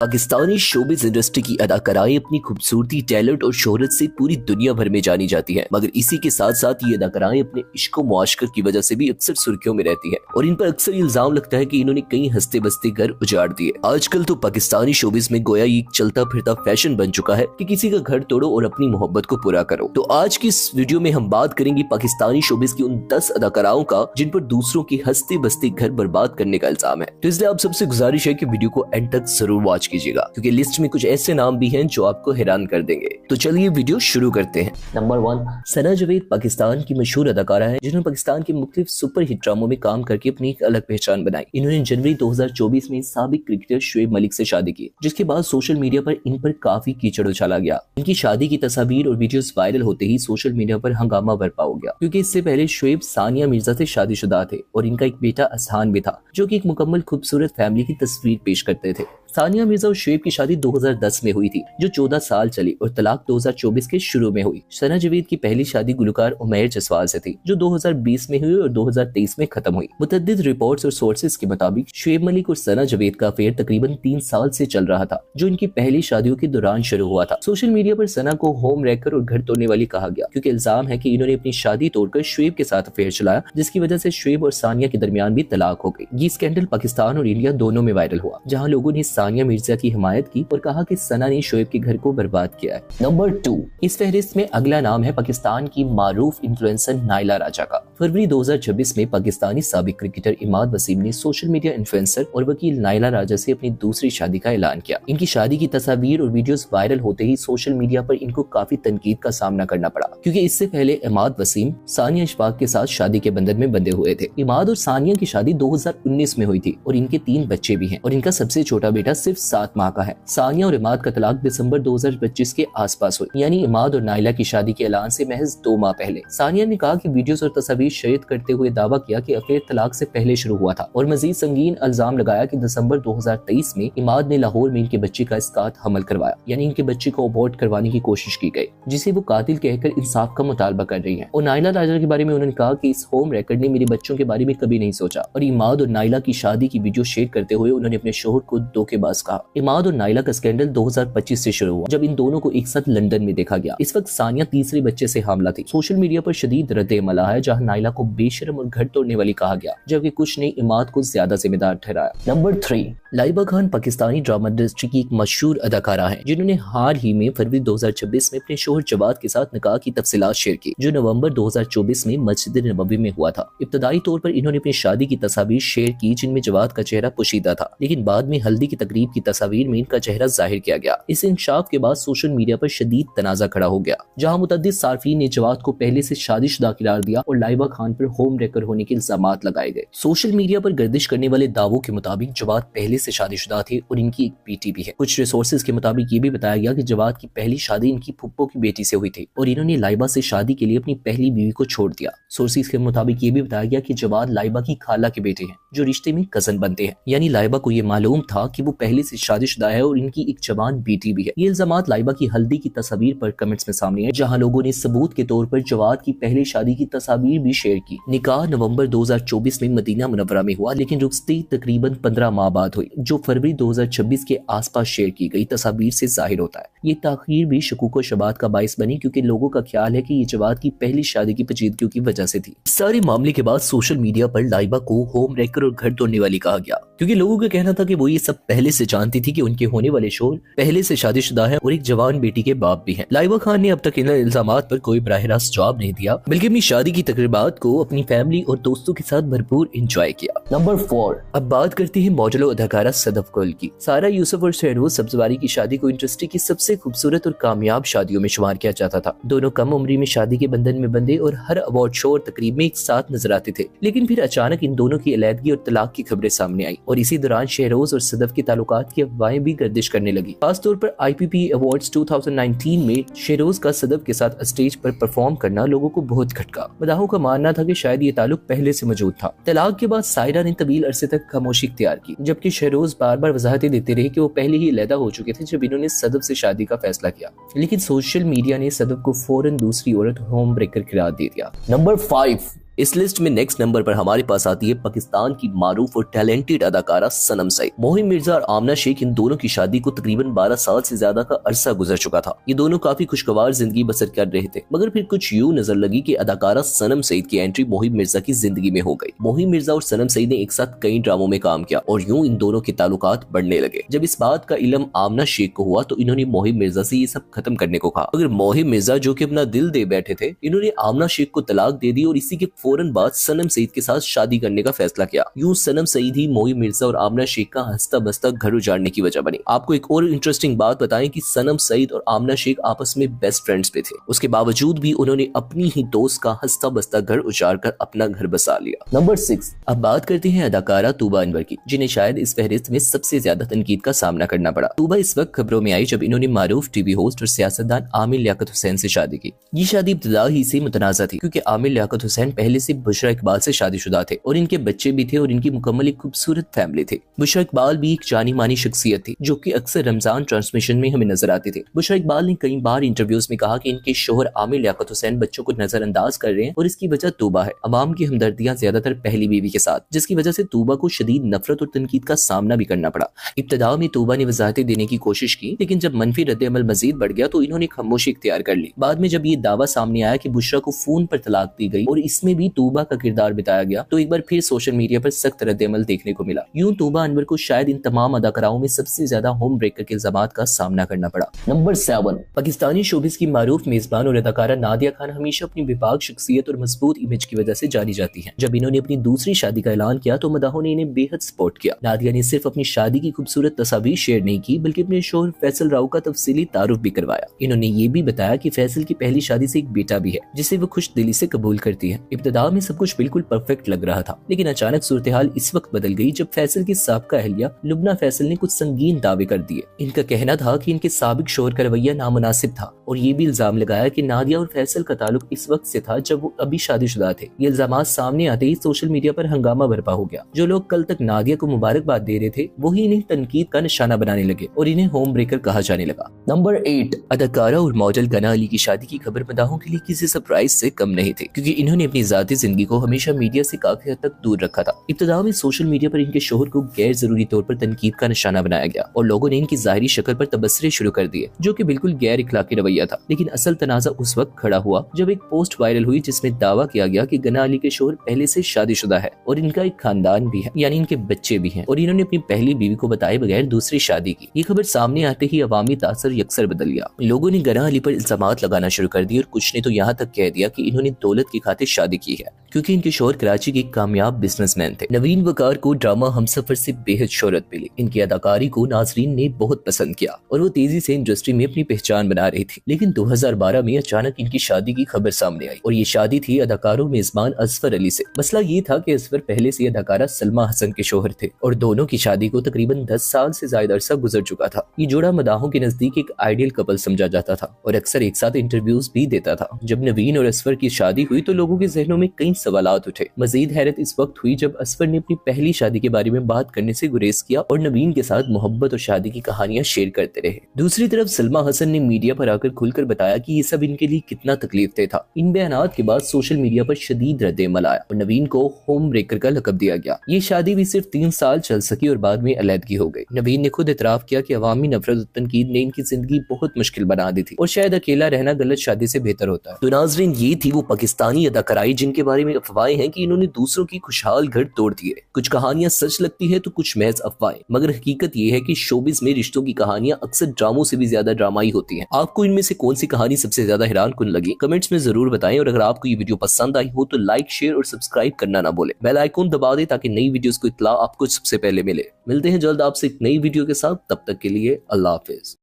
Pakistani showbiz industry की अदाकाराएं अपनी खूबसूरती, टैलेंट और शोहरत से पूरी दुनिया भर में जानी जाती हैं, मगर इसी के साथ साथ ये अदाकाराएं अपने इश्क व मुआशकत की वजह से भी अक्सर सुर्खियों में रहती हैं और इन पर अक्सर इल्जाम लगता है कि इन्होंने कई हंसते बसते घर उजाड़ दिए। आजकल तो पाकिस्तानी शोबिज में गोया ये एक चलता फिरता फैशन बन चुका है कि किसी का घर तोड़ो और अपनी मोहब्बत को पूरा करो। तो आज की इस वीडियो में हम बात करेंगे पाकिस्तानी शोबिज की उन 10 अदाकाराओं का जिन पर दूसरों के हंसते बसते घर बर्बाद करने का इल्जाम है। तो इसलिए आप सबसे गुजारिश है कि वीडियो को एंड तक जरूर वॉच कीजिएगा, क्योंकि लिस्ट में कुछ ऐसे नाम भी हैं जो आपको हैरान कर देंगे। तो चलिए वीडियो शुरू करते हैं। नंबर 1, सना जावेद पाकिस्तान की मशहूर अदाकारा है जिन्होंने पाकिस्तान के मुख्तलिफ सुपर हिट ड्रामों में काम करके अपनी एक अलग पहचान बनाई। इन्होंने जनवरी 2024 में साबिक क्रिकेटर शुएब मलिक से शादी की, जिसके बाद सोशल मीडिया पर इन पर काफी कीचड़ उछाला गया। इनकी शादी की तस्वीर और वीडियोस वायरल होते ही सोशल मीडिया पर हंगामा बरपा हो गया, क्योंकि इससे पहले शुएब सानिया मिर्जा से शादीशुदा थे और इनका एक बेटा असहान भी था, जो कि एक मुकम्मल खूबसूरत फैमिली की तस्वीर पेश करते थे। सानिया मिर्जा और शुएब की शादी 2010 में हुई थी, जो 14 साल चली और तलाक 2024 के शुरू में हुई। सना जावेद की पहली शादी गुलकार उमैर जसवाल से थी, जो 2020 में हुई और 2023 में खत्म हुई। मुतअद्दिद रिपोर्ट्स और सोर्सेज के मुताबिक शुएब मलिक और सना जावेद का अफेयर तकरीबन 3 साल से चल रहा था, जो इनकी पहली शादियों के दौरान शुरू हुआ था। सोशल मीडिया पर सना को होम रैकर और घर तोड़ने वाली कहा गया, क्योंकि इल्जाम है कि इन्होंने अपनी शादी तोड़कर शुएब के साथ अफेयर चलाया, जिसकी वजह से शुएब और सानिया के दरमियान भी तलाक हो गई। ये स्कैंडल पाकिस्तान और इंडिया दोनों में वायरल हुआ, जहाँ लोगों ने सानिया मिर्जा की हिमायत की और कहा कि सना ने शुएब के घर को बर्बाद किया है। नंबर 2, इस फहरिस्त में अगला नाम है पाकिस्तान की मारूफ इन्फ्लुएंसर नायला राजा का। फरवरी 2026 में पाकिस्तानी साबिक क्रिकेटर इमाद वसीम ने सोशल मीडिया इन्फ्लुएंसर और वकील नायला राजा से अपनी दूसरी शादी का ऐलान किया। इनकी शादी की तस्वीर और वीडियोस वायरल होते ही सोशल मीडिया पर इनको काफी तनकीद का सामना करना पड़ा, क्योंकि इससे पहले इमाद वसीम सानिया इशफाक के साथ शादी के बंधन में बंधे हुए थे। इमाद और सानिया की शादी 2019 में हुई थी और इनके 3 बच्चे भी हैं और इनका सबसे छोटा बेटा सिर्फ 7 माह का है। सानिया और इमाद का तलाक दिसंबर 2025 के आसपास हुई, यानी इमाद और नायला की शादी के ऐलान से महज 2 माह पहले। सानिया ने कहा कि वीडियोस और तस्वीर शेयर करते हुए दावा किया कि अफेयर तलाक से पहले शुरू हुआ था और मजीद संगीन इल्जाम लगाया कि दिसंबर 2023 में इमाद ने लाहौर में इनके बच्चे का इसकात हमल करवाया, यानी इनके बच्चे को अबॉर्ट करवाने की कोशिश की गई, जिसे वो कातिल कहकर इंसाफ का मुतालबा कर रही है। और नायला राजा के बारे में उन्होंने कहा कि इस होम रेकॉर्ड ने मेरे बच्चों के बारे में कभी नहीं सोचा। और इमाद और नायला की शादी की वीडियो शेयर करते हुए उन्होंने अपने शोहर को धोखेबाज कहा। इमाद और नायला का स्कैंडल 2025 से शुरू हुआ, जब इन दोनों को एक साथ लंदन में देखा गया। इस वक्त सानिया तीसरे बच्चे से हामला थी। सोशल मीडिया पर शदीद रद्द-ए-अमल आया, जहां नायला को बेशरम और घर तोड़ने वाली कहा गया, जबकि कुछ ने इमाद को ज्यादा जिम्मेदार ठहराया। Number 3, Laiba Khan Pakistani drama industry की एक मशहूर अदाकारा है, जिन्होंने हाल ही में फरवरी 2026 में अपने शोहर जवाद के साथ निकाह की तफसीलात शेयर की, जो नवंबर 2024 में मस्जिद नबवी में हुआ था। इब्तदाई तौर पर इन्होंने अपनी शादी की तस्वीर शेयर की, जिनमें जवाद का चेहरा पोशीदा था, लेकिन बाद में हल्दी की तकरीब की तस्वीर में इनका चेहरा जाहिर किया गया। इस इंकशाफ के बाद सोशल मीडिया पर शदीद तनाजा खड़ा हो गया, जहां मुतअद्दिद सार्फिन ने जवाद को पहले से शादीशुदा करार दिया और लाइबा खान पर होम रेकर होने के इल्जामात लगाए गए। सोशल मीडिया पर गर्दिश करने वाले दावों के मुताबिक जवाद पहले से शादीशुदा थे और इनकी एक बेटी भी है। कुछ रिसोर्सेज के मुताबिक ये भी बताया गया कि जवाद की पहली शादी इनकी फुप्पो की बेटी से हुई थी और इन्होंने लाइबा से शादी के लिए अपनी पहली बीवी को छोड़ दिया। सोर्सेज के मुताबिक ये भी बताया गया कि जवाद लाइबा की खाला के बेटे हैं, जो रिश्ते में कजन बनते हैं, यानी लाइबा को ये मालूम था कि वो पहले से शादीशुदा है और इनकी एक जवान बेटी भी है। ये इल्जामात लाइबा की हल्दी की तस्वीर पर कमेंट्स में सामने है, जहां लोगों ने सबूत के तौर पर जवाद की पहली शादी की तस्वीर भी शेयर की। निकाह नवंबर 2024 में मदीना मुनव्वरा में हुआ, लेकिन रुखसती तकरीबन 15 माह बाद हुई, जो फरवरी 2026 के आसपास शेयर की गई तस्वीर से जाहिर होता है। ये ताखीर भी शकूक व शबात का बाइस बनी, क्योंकि लोगों का ख्याल है कि ये जवाद की पहली शादी की पेचीदगियों की वजह से थी। सारे मामले के बाद सोशल मीडिया पर लाइबा को होम रेकर और घर तोड़ने वाली कहा गया, क्योंकि लोगों का कहना था कि वो ये सब पहले से जानती थी कि उनके होने वाले शोहर पहले से शादीशुदा है और एक जवान बेटी के बाप भी हैं। लाइबा खान ने अब तक इन इल्जामात पर कोई बराह रास्त जवाब नहीं दिया, बल्कि अपनी शादी की तकरीबात को अपनी फैमिली और दोस्तों के साथ भरपूर एंजॉय किया। नंबर 4, अब बात करते हैं मॉडल और अदाकारा सदफ कौल की। सारा यूसुफ और शहरोज सब्जवारी की शादी को इंडस्ट्री की सबसे खूबसूरत और कामयाब शादियों में शुमार किया जाता था। दोनों कम उम्री में शादी के बंधन में बंधे और हर अवार्ड शो और तकरीब में एक साथ नजर आते थे, लेकिन फिर अचानक इन दोनों की अलैदगी और तलाक की खबरें सामने आई और इसी दौरान शहरोज और सदफ के ताल्लुकात की अफवाहें भी गर्दिश करने लगी। खासतौर पर IPP अवार्ड्स 2019 में शहरोज का सदफ के साथ स्टेज पर परफॉर्म करना लोगों को बहुत खटका। मदाहों का मानना था कि शायद ये ताल्लुक पहले से मौजूद था। तलाक के बाद सायरा ने तवील अरसे तक खामोशी इख्तियार की, जबकि शहरोज बार बार वजाहतें देते रहे कि वो पहले ही अलहदा हो चुके थे जब इन्होंने सदफ से शादी का फैसला किया, लेकिन सोशल मीडिया ने सदफ को फौरन दूसरी औरत होम ब्रेकर करार दे दिया। नंबर 5, इस लिस्ट में नेक्स्ट नंबर पर हमारे पास आती है पाकिस्तान की मारूफ और टैलेंटेड अदाकारा सनम सईद। मोहिम मिर्जा और आमना शेख, इन दोनों की शादी को तकरीबन 12 साल से ज्यादा का अरसा गुजर चुका था। ये दोनों काफी खुशगवार जिंदगी बसर कर रहे थे, मगर फिर कुछ यूं नजर लगी कि अदाकारा सनम सईद की एंट्री मोहिम मिर्जा की जिंदगी में हो गई। मोहिम मिर्जा और सनम सईद ने एक साथ कई ड्रामों में काम किया और यूं इन दोनों के ताल्लुकात बढ़ने लगे। जब इस बात का इल्म आमना शेख को हुआ तो इन्होंने मोहिम मिर्जा से ये सब खत्म करने को कहा, मगर मोहिम मिर्जा जो कि अपना दिल दे बैठे थे, इन्होंने आमना शेख को तलाक दे दी और इसी के फौरन बाद सनम सईद के साथ शादी करने का फैसला किया। यूं सनम सईद ही मोहिम मिर्जा और आमना शेख का हंसता बसता घर उजाड़ने की वजह बनी। आपको एक और इंटरेस्टिंग बात बताएं कि सनम सईद और आमना शेख आपस में बेस्ट फ्रेंड्स पे थे, उसके बावजूद भी उन्होंने अपनी ही दोस्त का हंसता बसता घर उजाड़ कर अपना घर बसा लिया। नंबर 6, अब बात करते हैं अदाकारा तूबा अनवर की, जिन्हें शायद इस फहरिस्त में सबसे ज्यादा तनकीद का सामना करना पड़ा। तूबा इस वक्त खबरों में आई जब इन्होंने मारूफ टीवी होस्ट और सियासतदान आमिर लियाकत हुसैन से शादी की। ये शादी इब्तिदा ही से मुतनाज़ा थी, क्योंकि आमिर लियाकत हुसैन पहले से बुशरा इकबाल से शादीशुदा थे और इनके बच्चे भी थे और इनकी मुकम्मल एक खूबसूरत फैमिली थी। बुशरा इकबाल भी एक जानी मानी शख्सियत थी जो कि अक्सर रमजान ट्रांसमिशन में हमें नजर आती थी। बुशरा इकबाल ने कई बार इंटरव्यूज में कहा कि इनके शोहर आमिर लियाकत हुसैन बच्चों को नजरअंदाज कर रहे हैं और इसकी वजह तूबा है। अवाम की हमदर्दियां ज्यादातर पहली बीवी के साथ, जिसकी वजह से तूबा को शदीद नफरत और तनकीद का सामना भी करना पड़ा। इब्तिदा में तूबा ने वजाहतें देने की कोशिश की, लेकिन जब मनफी रद्द-ए-अमल मजीद बढ़ गया तो इन्होंने खामोशी इख्तियार कर ली। बाद में जब ये दावा सामने आया कि बुशरा को फोन पर तलाक दी गई और इसमें भी तूबा का किरदार बताया गया, तो एक बार फिर सोशल मीडिया पर सख्त रद्द-ए-अमल देखने को मिला। यूं तूबा अनवर को शायद इन तमाम अदाकाराओं में सबसे ज्यादा होम ब्रेकर के इल्जामात का सामना करना पड़ा। नंबर 7, पाकिस्तानी शोबिस की मारूफ मेजबान और अदाकारा नादिया खान हमेशा अपनी बेबाक शख्सियत और मजबूत इमेज की वजह से जानी जाती है। जब इन्होंने अपनी दूसरी शादी का ऐलान किया तो मदाहों ने इन्हें बेहद सपोर्ट किया। नादिया ने सिर्फ अपनी शादी की खूबसूरत तस्वीर शेयर नहीं की, बल्कि अपने शोहर फैसल राव का तफसीली तारुफ भी करवाया। इन्होंने ये भी बताया कि फैसल की पहली शादी से एक बेटा भी है, जिसे वो खुश दिली से कबूल करती है। इब्तिदा में सब कुछ बिल्कुल परफेक्ट लग रहा था, लेकिन अचानक सूरत हाल इस वक्त बदल गई जब फैसल की साबिका अहलिया लुबना फैसल ने कुछ संगीन दावे कर दिए। इनका कहना था कि इनके साबिक शोहर का रवैया नामुनासिब था और ये भी इल्जाम लगाया कि नादिया और फैसल का ताल्लुक इस वक्त से था जब वो अभी शादीशुदा थे। ये इल्जामात सामने आते ही सोशल मीडिया पर हंगामा बरपा हो गया। जो लोग कल तक नादिया को मुबारकबाद दे रहे थे वही इन्हें तनकीद का निशाना बनाने लगे और इन्हें होम ब्रेकर कहा जाने लगा। नंबर 8, अदाकारा और मॉडल गना अली की शादी की खबर मदाहों के लिए किसी सरप्राइज से कम नहीं थी, क्योंकि इन्होंने अपनी जाती जिंदगी को हमेशा मीडिया से काफी हद तक दूर रखा था। इब्तिदा में सोशल मीडिया पर इनके शोहर को गैर जरूरी तौर पर तनकीद का निशाना बनाया गया और लोगों ने इनकी जाहिरी शक्ल पर तबसरे शुरू कर दिए, जो कि बिल्कुल गैर इखलाकी रवैया था। लेकिन असल तनाजा उस वक्त खड़ा हुआ जब एक पोस्ट वायरल हुई जिसमें दावा किया गया कि गना अली के शोहर पहले से शादीशुदा है और इनका एक खानदान भी है, यानी इनके बच्चे भी हैं, और इन्होंने अपनी पहली बीवी को बताए बगैर दूसरी शादी की। ये खबर सामने आते ही अवामी तासर यकसर बदल गया। लोगों ने गना अली पर इल्जामात लगाना शुरू कर दिए और कुछ ने तो यहाँ तक कह दिया कि इन्होंने दौलत की खातिर शादी की है, क्योंकि इनके शोहर कराची के एक कामयाब बिजनेसमैन थे। नवीन वकार को ड्रामा हमसफर से बेहद शोहरत मिली। इनकी अदाकारी को नाजरीन ने बहुत पसंद किया और वो तेजी से इंडस्ट्री में अपनी पहचान बना रही थी। लेकिन 2012 में अचानक इनकी शादी की खबर सामने आई और ये शादी थी अदाकारों मेजबान असफर अली से। मसला ये था कि असफर पहले से अदाकारा सलमा हसन के शोहर थे और दोनों की शादी को तकरीबन 10 साल से ज्यादा अरसा गुजर चुका था। ये जोड़ा मदाहों के नजदीक एक आइडियल कपल समझा जाता था और अक्सर एक साथ इंटरव्यूज भी देता था। जब नवीन और असफर की शादी हुई तो लोगों के जहनों में कई सवालात उठे। मजीद हैरत इस वक्त हुई जब असफर ने अपनी पहली शादी के बारे में बात करने से गुरेज किया और नवीन के साथ मोहब्बत और शादी की कहानियां शेयर करते रहे। दूसरी तरफ सलमा हसन ने मीडिया पर आकर खुलकर बताया कि ये सब इनके लिए कितना तकलीफ दे था। इन बयानात के बाद सोशल मीडिया पर शदीद रद्द-ए-अमल आया और नवीन को होम ब्रेकर का लकब दिया गया। ये शादी भी सिर्फ 3 साल चल सकी और बाद में अलहदगी हो गई। नवीन ने खुद इतराफ किया कि अवामी नफरत और तनकीद ने इनकी जिंदगी बहुत मुश्किल बना दी थी और शायद अकेला रहना गलत शादी से बेहतर होता है। तो नाजरीन, ये थी वो पाकिस्तानी अदाकाराई जिनके बारे में अफवाहें हैं कि इन्होंने दूसरों की खुशहाल घर तोड़ दिए। कुछ कहानियां सच लगती है तो कुछ महज अफवाहें, मगर हकीकत ये है कि शोबिस में रिश्तों की कहानियां अक्सर ड्रामों से भी ज्यादा ड्रामाई होती हैं। आपको इनमें से कौन सी कहानी सबसे ज्यादा हैरान कुन लगी, कमेंट्स में जरूर बताएं। और अगर आपको ये वीडियो पसंद आई हो तो लाइक, शेयर और सब्सक्राइब करना ना भूलें। बेल आइकन दबा दें ताकि नई वीडियोस को इत्तला आपको सबसे पहले मिले। मिलते हैं जल्द आपसे एक नई वीडियो के साथ, तब तक के लिए अल्लाह हाफिज।